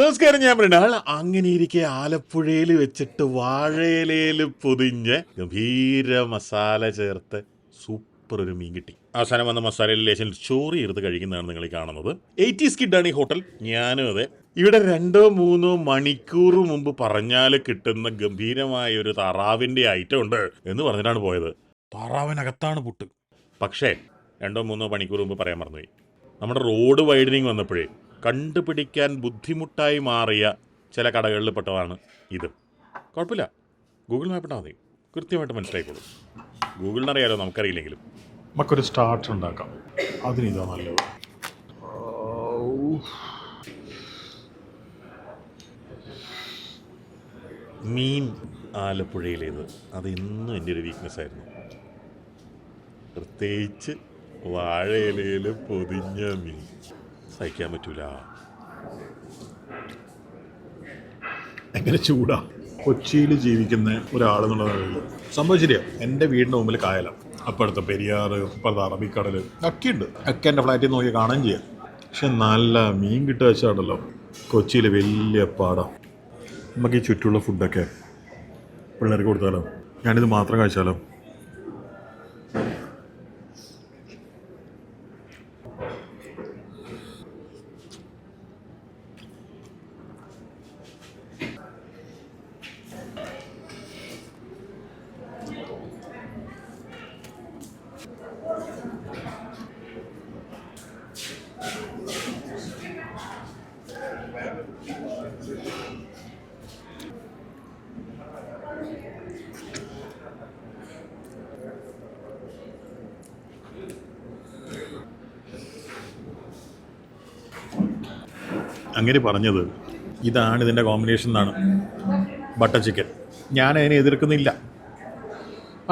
നമസ്കാരം, ഞാൻ മൃണാൾ. അങ്ങനെ ഇരിക്കെ ആലപ്പുഴയിൽ വെച്ചിട്ട് വാഴയിലയിൽ പൊതിഞ്ഞ് ഗംഭീര മസാല ചേർത്ത് സൂപ്പർ ഒരു മീൻ കിട്ടി. അവസാനം വന്ന മസാലയിൽ ലേശം ചോറ് ചേർത്ത് കഴിക്കുന്നതാണ് നിങ്ങൾ കാണുന്നത്. 80s കിഡാണ് ഈ ഹോട്ടൽ. ഞാനും അതെ. ഇവിടെ 2-3 മണിക്കൂർ മുമ്പ് പറഞ്ഞാൽ കിട്ടുന്ന ഗംഭീരമായ ഒരു താറാവിൻ്റെ ഐറ്റം ഉണ്ട് എന്ന് പറഞ്ഞിട്ടാണ് പോയത്. താറാവിനകത്താണ് പുട്ട്. പക്ഷേ 2-3 മണിക്കൂർ മുമ്പ് പറയാൻ മറന്നുപോയി. നമ്മുടെ റോഡ് വൈഡനിങ് വന്നപ്പോഴേ കണ്ടുപിടിക്കാൻ ബുദ്ധിമുട്ടായി മാറിയ ചില കടകളിൽ പെട്ടതാണ് ഇത്. കുഴപ്പമില്ല, ഗൂഗിൾ മാപ്പ് ഇട്ടാൽ മതി, കൃത്യമായിട്ട് മനസ്സിലായിക്കോളും. ഗൂഗിളിനറിയാലോ, നമുക്കറിയില്ലെങ്കിലും. നമുക്കൊരു സ്റ്റാർട്ടർ ഉണ്ടാക്കാം. അതിനിതാ നല്ലത്. മീൻ ആലപ്പുഴയിലേത് അത് ഇന്നും എൻ്റെ ഒരു വീക്ക്നെസ് ആയിരുന്നു. പ്രത്യേകിച്ച് വാഴയിലയിൽ പൊതിഞ്ഞ മീൻ സഹിക്കാൻ പറ്റൂല. എങ്ങനെ ചൂടാ. കൊച്ചിയിൽ ജീവിക്കുന്ന ഒരാളെന്നുള്ള നിലയിൽ സംഭവം ശരിയാ. എൻ്റെ വീടിൻ്റെ മുമ്പിൽ കായല, അപ്പുറത്തെ പെരിയാർ, ഇപ്പുറത്തെ അറബിക്കടൽ ഒക്കെ ഉണ്ട്. ഒക്കെ എൻ്റെ ഫ്ലാറ്റിൽ നോക്കി കാണാൻ ചെയ്യാം. പക്ഷെ നല്ല മീൻ കിട്ടുക വെച്ചാണല്ലോ കൊച്ചിയിൽ വലിയ പാടാം. നമുക്ക് ഈ ചുറ്റുമുള്ള ഫുഡൊക്കെ പിള്ളേർക്ക് കൊടുത്താലോ? ഞാനിത് മാത്രം കഴിച്ചാലോ? അങ്ങനെ പറഞ്ഞത് ഇതാണ് ഇതിൻ്റെ കോമ്പിനേഷൻ എന്നാണ്. Butter chicken. ഞാൻ അതിനെ എതിർക്കുന്നില്ല.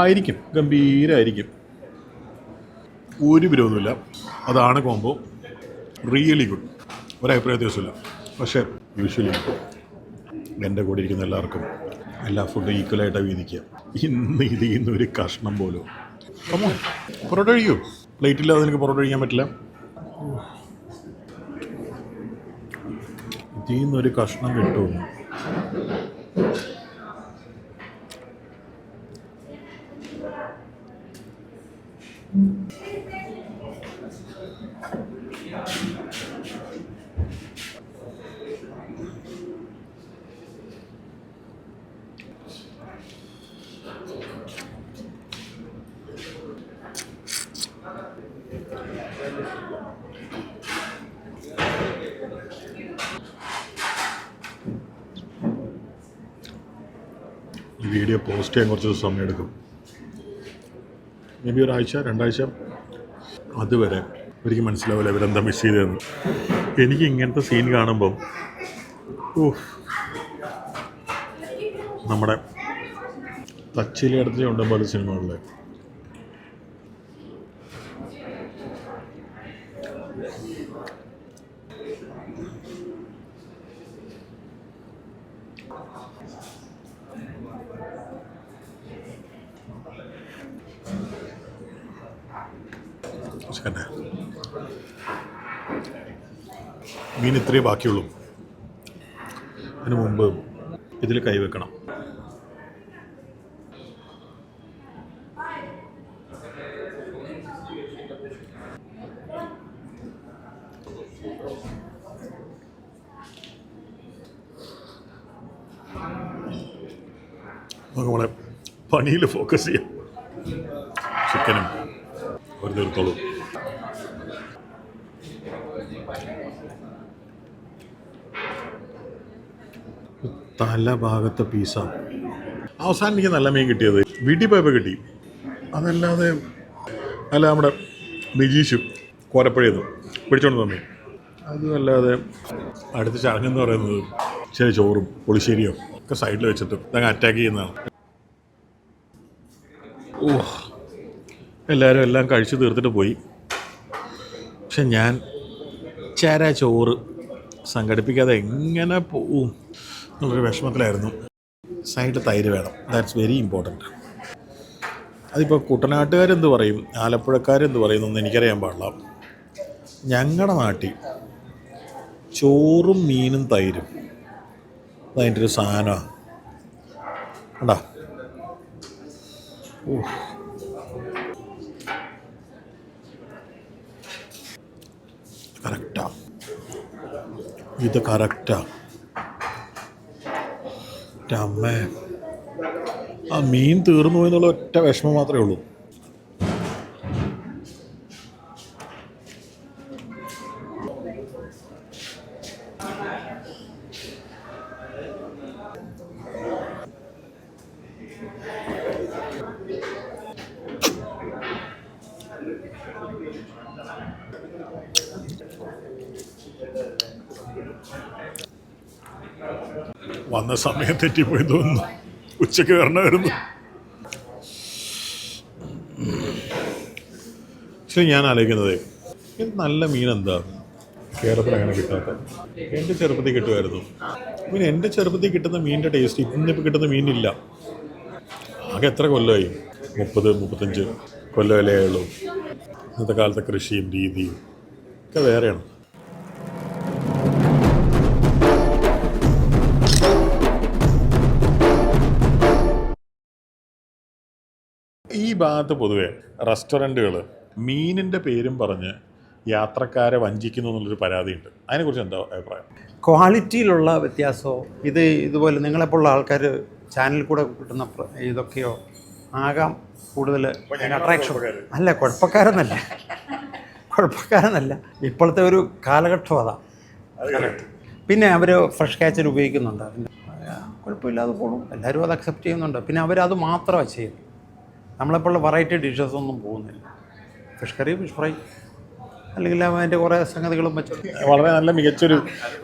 ആയിരിക്കും, ഗംഭീരമായിരിക്കും, ഒരു വിരോധമില്ല. അതാണ് കോംബോ. റിയലി ഗുഡ്, ഒരഭിപ്രായ വ്യത്യാസമില്ല. പക്ഷേ യൂഷ്വലി എൻ്റെ കൂടെ ഇരിക്കുന്ന എല്ലാവർക്കും എല്ലാ ഫുഡും ഈക്വലായിട്ടാണ് വീതിക്കുക. ഇന്ന് ഇതിൽ നിന്നൊരു കഷ്ണം പോലും. കമോൺ, പൊറോട്ട കഴിക്കൂ. പ്ലേറ്റില്ലാതെ എനിക്ക് പൊറോട്ട കഴിക്കാൻ പറ്റില്ല. ഇതിൽ നിന്നൊരു കഷ്ണം കിട്ടുമെന്ന്. ഈ വീഡിയോ പോസ്റ്റ് ചെയ്യാൻ കുറച്ച് സമയം എടുക്കും. മേ ബി ഒരാഴ്ച 2 ആഴ്ച. അതുവരെ ഒരിക്കലും മനസ്സിലാവില്ല ഇവരെന്താ മിസ് ചെയ്തതെന്ന്. എനിക്ക് ഇങ്ങനത്തെ സീൻ കാണുമ്പം നമ്മുടെ തച്ചിലെ അടുത്ത് ഉണ്ടോ പോലെ സിനിമകളിലെ മീൻ ഇത്രയേ ബാക്കിയുള്ളൂ. അതിന് മുമ്പ് ഇതിൽ കൈവെക്കണം. നമ്മളെ പണിയിൽ ഫോക്കസ് ചെയ്യാം. ചിക്കനും ഒരു തീർത്തോളൂ. തല ഭാഗത്തെ പീസാണ്. അവസാനം എനിക്ക് നല്ല മീൻ കിട്ടിയത് വീട്ടിൽ പോയപ്പോൾ കിട്ടി. അതല്ലാതെ നമ്മുടെ നിജീഷും കോരപ്പുഴയെന്ന് പിടിച്ചോണ്ട് തമ്മി. അതുമല്ലാതെ അടുത്ത ചടങ്ങെന്ന് പറയുന്നത് ചില ചോറും പുളിശ്ശേരിയോ ഒക്കെ സൈഡിൽ വെച്ചിട്ട് അങ്ങ് അറ്റാക്ക് ചെയ്യുന്നതാണ്. എല്ലാവരും എല്ലാം കഴിച്ച് തീർത്തിട്ട് പോയി. പക്ഷെ ഞാൻ ചോറ് സംഘടിപ്പിക്കാതെ എങ്ങനെ പോവും എന്നുള്ളൊരു വിഷമത്തിലായിരുന്നു. സൈഡിൽ തൈര് വേണം. That's very important. അതിപ്പോൾ കുട്ടനാട്ടുകാരെന്ത് പറയും, ആലപ്പുഴക്കാരെന്ത് പറയുന്നൊന്നും എനിക്കറിയാൻ പാടില്ല. ഞങ്ങളുടെ നാട്ടിൽ ചോറും മീനും തൈരും അതിൻ്റെ ഒരു സാധനമാണ് കണ്ടാ. കറക്റ്റാ, ഇത് കറക്റ്റാ. അമ്മേ, ആ മീൻ തീർന്നു പോയെന്നുള്ള ഒറ്റ വിഷമം മാത്രമേ ഉള്ളൂ. വന്ന സമയം തെറ്റിപ്പോയി തോന്നുന്നു. ഉച്ചയ്ക്ക് വരണമായിരുന്നു. പക്ഷെ ഞാൻ ആലോചിക്കുന്നത്, ഇത് നല്ല മീൻ എന്താ കേരളത്തിൽ അങ്ങനെ കിട്ടാത്ത? എൻ്റെ ചെറുപ്പത്തിൽ കിട്ടുമായിരുന്നു. പിന്നെ എൻ്റെ ചെറുപ്പത്തിൽ കിട്ടുന്ന മീനിൻ്റെ ടേസ്റ്റ് ഇന്നിപ്പോൾ കിട്ടുന്ന മീനില്ല. ആകെ എത്ര കൊല്ലമായി? 30-35 കൊല്ലമല്ലേ ഉള്ളൂ. ഇന്നത്തെ കാലത്തെ കൃഷിയും രീതിയും ഒക്കെ വേറെയാണ്. ഈ ഭാഗത്ത് പൊതുവെ റെസ്റ്റോറൻറ്റുകൾ മീനിൻ്റെ പേരും പറഞ്ഞ് യാത്രക്കാരെ വഞ്ചിക്കുന്നു എന്നുള്ളൊരു പരാതിയുണ്ട്. അതിനെക്കുറിച്ച് എന്താ അഭിപ്രായം? ക്വാളിറ്റിയിലുള്ള വ്യത്യാസമോ ഇതുപോലെ നിങ്ങളെപ്പോലുള്ള ആൾക്കാർ ചാനലിൽ കൂടെ കിട്ടുന്ന ഇതൊക്കെയോ ആകാം കൂടുതൽ അട്രാക്ഷൻ. അല്ല, കുഴപ്പക്കാരെന്നല്ല, ഇപ്പോഴത്തെ ഒരു കാലഘട്ടം അതാ. പിന്നെ അവർ ഫ്രഷ് കാച്ചിൽ ഉപയോഗിക്കുന്നുണ്ട്, അതിൻ്റെ കുഴപ്പമില്ലാതെ പോകണം, എല്ലാവരും അത് അക്സെപ്റ്റ് ചെയ്യുന്നുണ്ട്. പിന്നെ അവരത് മാത്രമാണ് ചെയ്യുന്നത്. നമ്മളെപ്പോഴുള്ള വെറൈറ്റി ഡിഷസ് ഒന്നും പോകുന്നില്ല. ഫിഷ് കറി, ഫിഷ് ഫ്രൈ, അല്ലെങ്കിൽ അതിൻ്റെ കുറേ സംഗതികളും വെച്ചു വളരെ നല്ല മികച്ചൊരു.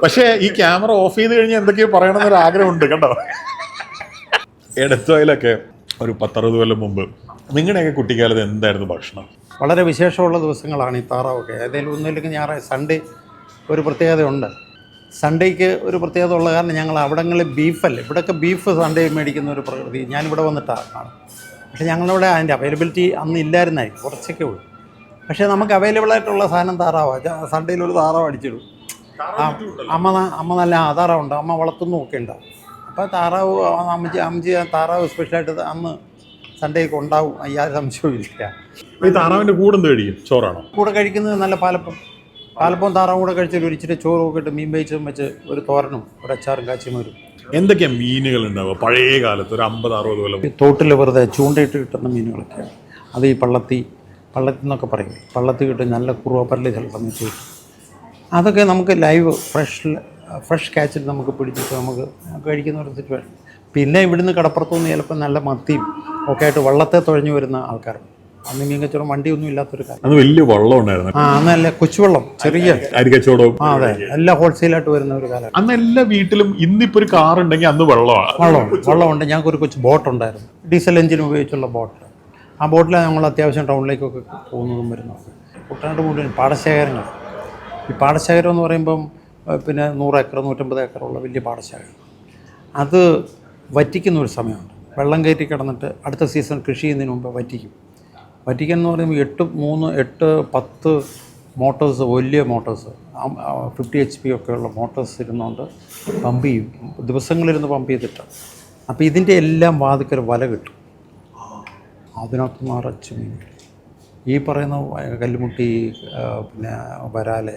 പക്ഷേ ഈ ക്യാമറ ഓഫ് ചെയ്ത് കഴിഞ്ഞാൽ എന്തൊക്കെയോ പറയണമെന്നൊരു ആഗ്രഹമുണ്ട് കേട്ടോ. എടുത്തതിലൊക്കെ ഒരു 10-60 കൊല്ലം മുമ്പ് നിങ്ങളുടെയൊക്കെ കുട്ടിക്കാലത്ത് എന്തായിരുന്നു ഭക്ഷണം? വളരെ വിശേഷമുള്ള ദിവസങ്ങളാണ് ഈ താറാവൊക്കെ. ഏതെങ്കിലും ഒന്നുമില്ലെങ്കിൽ ഞായറാഴ്ച സൺഡേ ഒരു പ്രത്യേകതയുണ്ട്. സൺഡേക്ക് ഒരു പ്രത്യേകത ഉള്ള കാരണം ഞങ്ങൾ അവിടങ്ങളിൽ ബീഫല്ലേ, ഇവിടെയൊക്കെ ബീഫ് സൺഡേ മേടിക്കുന്ന ഒരു പ്രകൃതി ഞാനിവിടെ വന്നിട്ടാണ് കാണും. പക്ഷേ ഞങ്ങളിവിടെ അതിൻ്റെ അവൈലബിലിറ്റി അന്ന് ഇല്ലായിരുന്നായിരിക്കും, കുറച്ചൊക്കെ ഉള്ളൂ. പക്ഷേ നമുക്ക് അവൈലബിൾ ആയിട്ടുള്ള സാധനം താറാവാണ്. സൺഡേയിൽ ഒരു താറാവ് അടിച്ചിടും. അമ്മ നല്ല താറാവുണ്ട്, അമ്മ വളർത്തുന്നു ഒക്കെ ഉണ്ടാവും. അപ്പോൾ താറാവ് അമ്മച്ചി താറാവ് സ്പെഷ്യലായിട്ട് അന്ന് സൺഡേക്ക് ഉണ്ടാവും, യാതൊരു സംശയവും ഇല്ല. ഈ താറാവിൻ്റെ കൂടെ എന്ത് കഴിക്കും? ചോറാണോ കൂടെ കഴിക്കുന്നത്? നല്ല പാലപ്പവും താറാവും കൂടെ കഴിച്ചാൽ ഒരു ഇച്ചിരി ചോറും ഒക്കെ ഇട്ട് മീൻ വേവിച്ചും വെച്ച് ഒരു തോരനും ഒരു അച്ചാറും കാച്ചിയും വരും. എന്തൊക്കെയാണ് മീനുകൾ ഉണ്ടാവുക പഴയ കാലത്ത് ഒരു 50-60 കൊല്ലം? തോട്ടിൽ വെറുതെ ചൂണ്ടയിട്ട് കിട്ടുന്ന മീനുകളൊക്കെയാണ് അത്. ഈ പള്ളത്തി എന്നൊക്കെ പറയും. പള്ളത്തി കിട്ടും, നല്ല കുറുവപ്പരല് ചില സമയത്ത് കിട്ടും. അതൊക്കെ നമുക്ക് ലൈവ് ഫ്രഷ് കാച്ചിൽ നമുക്ക് പിടിച്ചിട്ട് നമുക്ക് കഴിക്കുന്ന ഒരു സിറ്റുവേഷൻ. പിന്നെ ഇവിടുന്ന് കടപ്പുറത്തുനിന്ന് ചിലപ്പോൾ നല്ല മത്തിയും ഒക്കെ ആയിട്ട് വള്ളത്തെ തുഴഞ്ഞു വരുന്ന ആൾക്കാരുണ്ട്. അന്ന് മീൻ കച്ചവടം വണ്ടിയൊന്നും ഇല്ലാത്തൊരു കാര്യം. അത് വലിയ വള്ളം ഉണ്ടായിരുന്നു. അന്നല്ല കൊച്ചുവെള്ളം, ചെറിയ അരിക്കച്ചവടവും. അതെ, എല്ലാം ഹോൾസെയിലായിട്ട് വരുന്ന ഒരു കാലം. അന്ന് എല്ലാ വീട്ടിലും ഇന്നിപ്പോൾ ഒരു കാർ ഉണ്ടെങ്കിൽ അന്ന് വെള്ളമുണ്ട്. ഞങ്ങൾക്കൊരു കൊച്ചു ബോട്ടുണ്ടായിരുന്നു, ഡീസൽ എഞ്ചിൻ ഉപയോഗിച്ചുള്ള ബോട്ട്. ആ ബോട്ടിലാണ് നമ്മൾ അത്യാവശ്യം ടൗണിലേക്കൊക്കെ പോകുന്നതും വരുന്നതൊക്കെ. കുട്ടനാട് മുഴുവൻ പാടശേഖരങ്ങൾ. ഈ പാടശേഖരം എന്ന് പറയുമ്പം പിന്നെ 100 ഏക്കർ 150 ഏക്കറുള്ള വലിയ പാടശേഖരം. അത് വറ്റിക്കുന്ന ഒരു സമയമുണ്ട്. വെള്ളം കയറ്റി കിടന്നിട്ട് അടുത്ത സീസൺ കൃഷി ചെയ്യുന്നതിന് മുമ്പ് വറ്റിക്കാൻ എന്ന് പറയുമ്പോൾ 8-10 മോട്ടോഴ്സ്, വലിയ മോട്ടോഴ്സ് 50 HP ഒക്കെയുള്ള മോട്ടോഴ്സ് ഇരുന്നുകൊണ്ട് പമ്പ് ചെയ്യും. ദിവസങ്ങളിരുന്ന് പമ്പ് ചെയ്തിട്ട്. അപ്പോൾ ഇതിൻ്റെ എല്ലാം വാതിക്കൽ വല കിട്ടും. അതിനകത്ത് നിറച്ച് മീൻ, ഈ പറയുന്ന കല്ലുമുട്ടി, പിന്നെ വരാല്,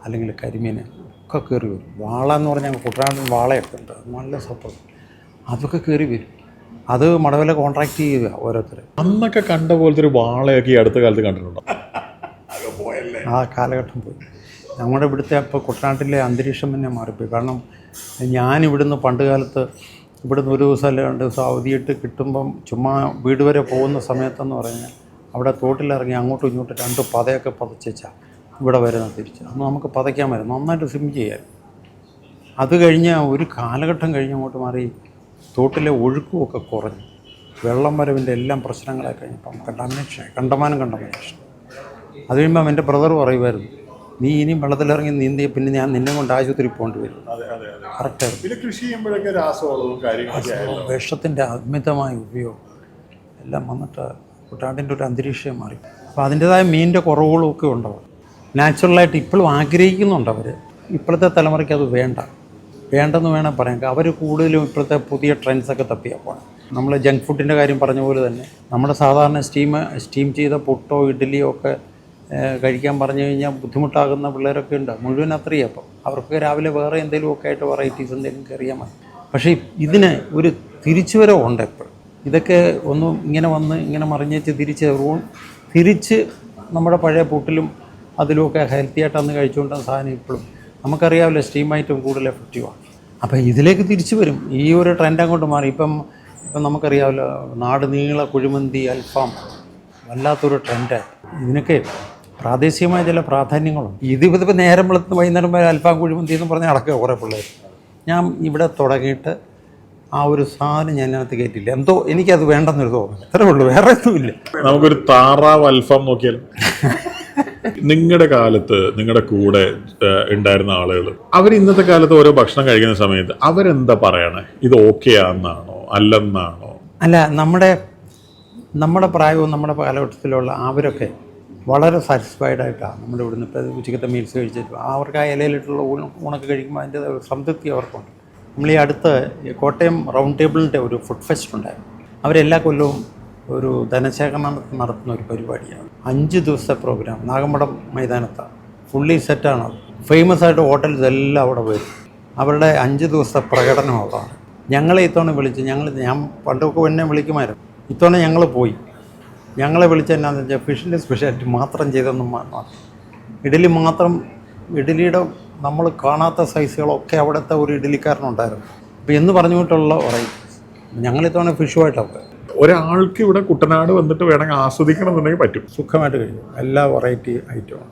അല്ലെങ്കിൽ കരിമീൻ ഒക്കെ കയറി വരും. വാള എന്ന് പറഞ്ഞാൽ കുട്ടനാടൻ വാളയൊക്കെ ഉണ്ട്, നല്ല സപ്പോർട്ട്. അതൊക്കെ കയറി വരും. അത് മടവില കോൺട്രാക്ട് ചെയ്യുക ഓരോരുത്തർ. അന്നൊക്കെ കണ്ട പോലത്തെ ഒരു വാളയൊക്കെ ഈ അടുത്ത കാലത്ത് കണ്ടിട്ടുണ്ടോ? ആ കാലഘട്ടം പോയി. നമ്മുടെ ഇവിടുത്തെ ഇപ്പോൾ കുട്ടനാട്ടിലെ അന്തരീക്ഷം തന്നെ മാറിപ്പോയി. കാരണം ഞാനിവിടുന്ന് പണ്ട് കാലത്ത് ഇവിടുന്ന് ഒരു ദിവസം അല്ല 2 ദിവസം അവധിയിട്ട് കിട്ടുമ്പം ചുമ്മാ വീട് വരെ പോകുന്ന സമയത്തെന്ന് പറഞ്ഞാൽ അവിടെ തോട്ടിലിറങ്ങി അങ്ങോട്ടും ഇങ്ങോട്ടും 2 പതയൊക്കെ പതച്ചാൽ ഇവിടെ വരുന്നത് തിരിച്ച്. അന്ന് നമുക്ക് പതയ്ക്കാൻ വരും, നന്നായിട്ട് സ്വിം ചെയ്യാൻ. അത് കഴിഞ്ഞ് ഒരു കാലഘട്ടം കഴിഞ്ഞ് അങ്ങോട്ട് മാറി തോട്ടിലെ ഒഴുക്കുമൊക്കെ കുറഞ്ഞു. വെള്ളം വരവിൻ്റെ എല്ലാം പ്രശ്നങ്ങളായി കഴിഞ്ഞപ്പം കണ്ടമാനം. അത് കഴിയുമ്പം എൻ്റെ ബ്രദർ പറയുമായിരുന്നു, നീ ഇനിയും വെള്ളത്തിലിറങ്ങി നീന്തിയ പിന്നെ ഞാൻ നിന്നെ കൊണ്ട് ആശുപത്രി പോകേണ്ടി വരും. കറക്റ്റായിരുന്നു. വിഷത്തിൻ്റെ അമിതമായ ഉപയോഗം എല്ലാം വന്നിട്ട് കുട്ടനാടിൻ്റെ ഒരു അന്തരീക്ഷം മാറി. അപ്പോൾ അതിൻ്റേതായ മീനിൻ്റെ കുറവുകളും ഒക്കെ ഉണ്ടാവും. നാച്ചുറലായിട്ട് ഇപ്പോഴും ആഗ്രഹിക്കുന്നുണ്ട് അവർ. ഇപ്പോഴത്തെ തലമുറയ്ക്ക് അത് വേണ്ടെന്ന് വേണേൽ പറയാം. അവർ കൂടുതലും ഇപ്പോഴത്തെ പുതിയ ട്രെൻഡ്സൊക്കെ തപ്പിയാൽ പോകണം. നമ്മൾ ജങ്ക് ഫുഡിൻ്റെ കാര്യം പറഞ്ഞ പോലെ തന്നെ നമ്മുടെ സാധാരണ സ്റ്റീം ചെയ്ത പുട്ടോ ഇഡ്ഡലിയോ ഒക്കെ കഴിക്കാൻ പറഞ്ഞു കഴിഞ്ഞാൽ ബുദ്ധിമുട്ടാകുന്ന പിള്ളേരൊക്കെ ഉണ്ട്. മുഴുവൻ അത്രയും അപ്പം അവർക്ക് രാവിലെ വേറെ എന്തെങ്കിലുമൊക്കെ ആയിട്ട് വെറൈറ്റീസ് എന്തെങ്കിലും കറിയാൻ മതി. പക്ഷേ ഇതിന് ഒരു തിരിച്ചുവരവുണ്ട് എപ്പോഴും. ഇതൊക്കെ ഒന്നും ഇങ്ങനെ മറിഞ്ഞേച്ച് തിരിച്ച് നമ്മുടെ പഴയ പുട്ടിലും അതിലുമൊക്കെ ഹെൽത്തി ആയിട്ട് അന്ന് കഴിച്ചുകൊണ്ടിരുന്ന സാധനം ഇപ്പോഴും നമുക്കറിയാമല്ലോ സ്റ്റീമായിട്ടും കൂടുതൽ എഫക്റ്റീവാണ്. അപ്പോൾ ഇതിലേക്ക് തിരിച്ചു വരും. ഈ ഒരു ട്രെൻഡ് അങ്ങോട്ട് മാറി. ഇപ്പം നമുക്കറിയാമല്ലോ നാട് നീള കുഴിമന്തി അൽഫാം വല്ലാത്തൊരു ട്രെൻഡായി. ഇതിനൊക്കെ പ്രാദേശികമായ ചില പ്രാധാന്യങ്ങളുണ്ട്. ഇതിപ്പോൾ നേരം വെളുത്ത് വൈകുന്നേരം വരെ അൽഫാം കുഴിമന്തി എന്ന് പറഞ്ഞാൽ നടക്കുക കുറേ പിള്ളേർ. ഞാൻ ഇവിടെ തുടങ്ങിയിട്ട് ആ ഒരു സാധനം ഞാൻ അതിനകത്ത് കയറ്റില്ല. എന്തോ എനിക്കത് വേണ്ടെന്നൊരു തോന്നുന്നു. അത്രേ ഉള്ളൂ, വേറെ ഒന്നുമില്ല. നമുക്കൊരു താറാവ് അൽഫാം നോക്കിയാൽ നിങ്ങളുടെ കാലത്ത് നിങ്ങളുടെ കൂടെ ഉണ്ടായിരുന്ന ആളുകൾ അവർ ഇന്നത്തെ കാലത്ത് ഓരോ ഭക്ഷണം കഴിക്കുന്ന സമയത്ത് അവരെന്താ പറയണേ? ഇത് ഓക്കെ ആണെന്നാണോ അല്ലെന്നാണോ? അല്ല, നമ്മുടെ പ്രായവും നമ്മുടെ കാലഘട്ടത്തിലുള്ള അവരൊക്കെ വളരെ സാറ്റിസ്ഫൈഡ് ആയിട്ടാണ് നമ്മുടെ ഇവിടുന്ന് ഇപ്പോൾ ഉച്ചക്കത്തെ മീൽസ് കഴിച്ചിട്ട് അവർക്ക് ആ ഇലയിലിട്ടുള്ള ഊണൊക്കെ കഴിക്കുമ്പോൾ അതിൻ്റെ സംതൃപ്തി അവർക്കുണ്ട്. നമ്മൾ ഈ അടുത്ത് കോട്ടയം റൗണ്ട് ടേബിളിൻ്റെ ഒരു ഫുഡ് ഫെസ്റ്റ് ഉണ്ടായിരുന്നു. അവരെല്ലാ കൊല്ലവും ഒരു ധനശേഖരണം നടത്തുന്ന ഒരു പരിപാടിയാണ്. 5 ദിവസത്തെ പ്രോഗ്രാം നാഗമ്പടം മൈതാനത്താണ്. ഫുള്ളി സെറ്റാണ്. ഫേമസ് ആയിട്ട് ഹോട്ടൽസ് എല്ലാം അവിടെ വരും. അവരുടെ 5 ദിവസത്തെ പ്രകടനം അതാണ്. ഞങ്ങളെ ഇത്തവണ വിളിച്ച് ഞാൻ പണ്ടൊക്കെ എന്നെ വിളിക്കുമായിരുന്നു. ഇത്തവണ ഞങ്ങൾ പോയി. ഞങ്ങളെ വിളിച്ചെന്നാന്ന് വെച്ചാൽ ഫിഷിൻ്റെ സ്പെഷ്യാലിറ്റി മാത്രം ചെയ്തെന്നും മാത്രം ഇഡ്ഡലിയുടെ നമ്മൾ കാണാത്ത സൈസുകളൊക്കെ അവിടുത്തെ ഒരു ഇഡ്ഡലിക്കാരനുണ്ടായിരുന്നു. അപ്പോൾ എന്ന് പറഞ്ഞുകൊണ്ടുള്ള വെറൈറ്റീസ് ഞങ്ങളിത്തവണ ഫിഷുമായിട്ടൊക്കെ ഒരാൾക്ക് ഇവിടെ കുട്ടനാട് വന്നിട്ട് വേണമെങ്കിൽ ആസ്വദിക്കണം എന്നുണ്ടെങ്കിൽ പറ്റും. സുഖമായിട്ട് കഴിയും. എല്ലാ വെറൈറ്റി ഐറ്റവും.